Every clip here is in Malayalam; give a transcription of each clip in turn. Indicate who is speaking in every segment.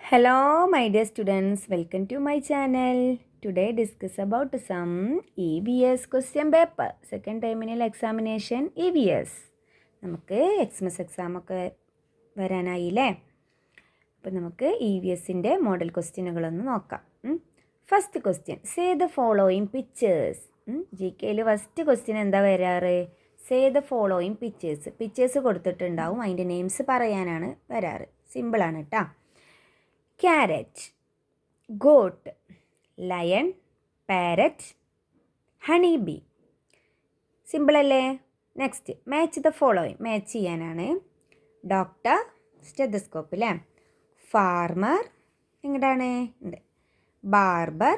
Speaker 1: Hello my dear students, welcome to my channel. Today discuss about some EVS question paper. Second terminal examination EVS. നമുക്ക് എക്സ്മസ് എക്സാമൊക്കെ വരാനായില്ലേ? അപ്പോൾ നമുക്ക് EVSൻ്റെ മോഡൽ ക്വസ്റ്റ്യനുകളൊന്ന് നോക്കാം. First question, say the following pictures. GKയിൽ ഫസ്റ്റ് ക്വസ്റ്റ്യൻ എന്താ വരാറ്? സേ ദ ഫോളോയിങ് പിക്ചേഴ്സ് കൊടുത്തിട്ടുണ്ടാവും, അതിൻ്റെ നെയിംസ് പറയാനാണ് വരാറ്. സിമ്പിളാണ് കേട്ടോ. Carrot, goat, lion, parrot, honeybee. Simple അല്ലേ? Next, match the following. Match ചെയ്യാനാണ് ഡോക്ടർ, സ്റ്റെതസ്കോപ്പ് അല്ലേ, ഫാർമർ, എങ്ങോട്ടാണ് ഉണ്ട്, ബാർബർ,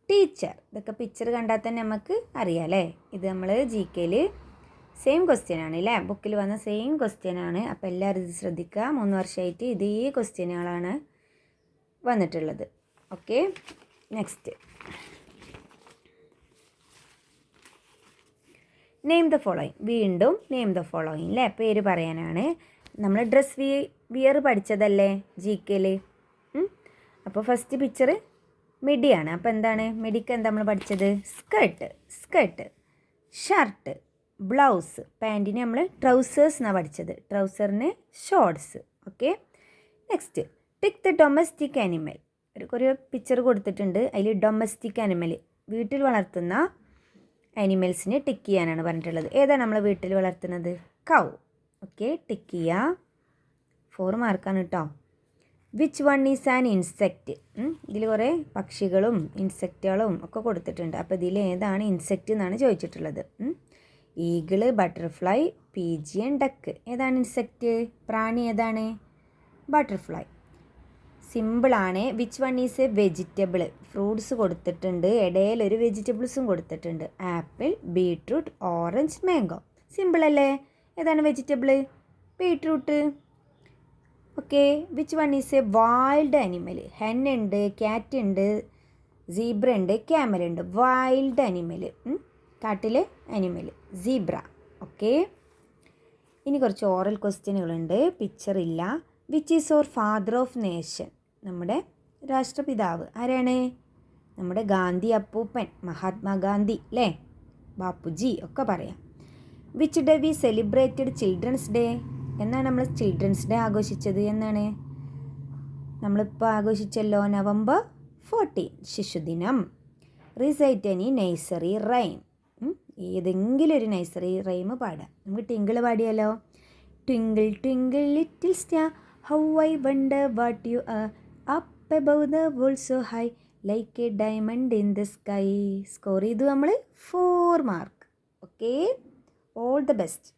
Speaker 1: ടീച്ചർ. ഇതൊക്കെ പിക്ചർ കണ്ടാൽ തന്നെ നമുക്ക് അറിയാം അല്ലേ? ഇത് നമ്മൾ GKയിൽ സെയിം ക്വസ്റ്റ്യൻ ആണ് അല്ലേ? ബുക്കിൽ വന്ന സെയിം ക്വസ്റ്റ്യൻ ആണ്. അപ്പോൾ എല്ലാവരും ഇത് ശ്രദ്ധിക്കുക. 3 വർഷമായിട്ട് ഇതേ ക്വസ്റ്റ്യനുകളാണ് വന്നിട്ടുള്ളത്. Okay, next, name the following. വീണ്ടും നെയിം ദ ഫോളോയിങ് അല്ലേ? പേര് പറയാനാണ്. നമ്മൾ ഡ്രസ് വിയർ പഠിച്ചതല്ലേ GKയിൽ? അപ്പോൾ ഫസ്റ്റ് പിക്ചർ മിഡിയാണ്. അപ്പോൾ എന്താണ് മിഡിക്ക്? എന്താ നമ്മൾ പഠിച്ചത്? Skirt, shirt, blouse. പാൻറ്റിന് നമ്മൾ ട്രൗസേഴ്സ് എന്നാണ് പഠിച്ചത്, ട്രൗസറിന് shorts. Okay, next, tick the domestic animal. ഒരു പിക്ചർ കൊടുത്തിട്ടുണ്ട്, അതിൽ ഡൊമസ്റ്റിക് ആനിമൽ, വീട്ടിൽ വളർത്തുന്ന ആനിമൽസിന് ടിക്ക് ചെയ്യാനാണ് പറഞ്ഞിട്ടുള്ളത്. ഏതാണ് നമ്മൾ വീട്ടിൽ വളർത്തുന്നത്? കൗ. ഓക്കെ, ടിക്ക് ചെയ്യുക. 4 മാർക്കാണ് കേട്ടോ. Which one is an insect. ഇതിൽ കുറേ പക്ഷികളും ഇൻസെക്റ്റുകളും ഒക്കെ കൊടുത്തിട്ടുണ്ട്. അപ്പോൾ ഇതിൽ ഏതാണ് ഇൻസെക്റ്റ് എന്നാണ് ചോദിച്ചിട്ടുള്ളത്. Eagle, butterfly, pigeon, duck. ഏതാണ് ഇൻസെക്റ്റ്? പ്രാണി ഏതാണ്? ബട്ടർഫ്ലൈ. സിമ്പിളാണ്. Which one is a vegetable. Fruits കൊടുത്തിട്ടുണ്ട്, ഇടയിൽ ഒരു വെജിറ്റബിൾസും കൊടുത്തിട്ടുണ്ട്. Apple, beetroot, orange, mango. സിമ്പിളല്ലേ? ഏതാണ് vegetable? Beetroot. Okay, which one is a wild animal. Hen ഉണ്ട്, ക്യാറ്റ് ഉണ്ട്, സീബ്ര ഉണ്ട്, ക്യാമൽ ഉണ്ട്. വൈൽഡ് ആനിമൽ, കാട്ടിലെ ആനിമൽ, സീബ്ര. ഓക്കെ, ഇനി കുറച്ച് ഓറൽ ക്വസ്റ്റ്യനുകളുണ്ട്, പിക്ചർ ഇല്ല. Which is our father of nation. നമ്മുടെ രാഷ്ട്രപിതാവ് ആരാണ്? നമ്മുടെ ഗാന്ധി അപ്പൂപ്പൻ, മഹാത്മാഗാന്ധി അല്ലേ? ബാപ്പുജി ഒക്കെ പറയാം. Which day we celebrated children's day. എന്നാണ് നമ്മൾ ചിൽഡ്രൻസ് ഡേ ആഘോഷിച്ചത്? എന്നാണ്? നമ്മളിപ്പോൾ ആഘോഷിച്ചല്ലോ, November 14, ശിശുദിനം. Recite any nursery rhyme. ഏതെങ്കിലും ഒരു നഴ്സറി റൈം പാടാം. നമുക്ക് ട്വിങ്കിൾ പാടിയാലോ? Twinkle twinkle little star, how I wonder what you are, up above the world so high, like a diamond in the sky. Score ചെയ്തു നമ്മൾ 4 mark. Okay, all the best.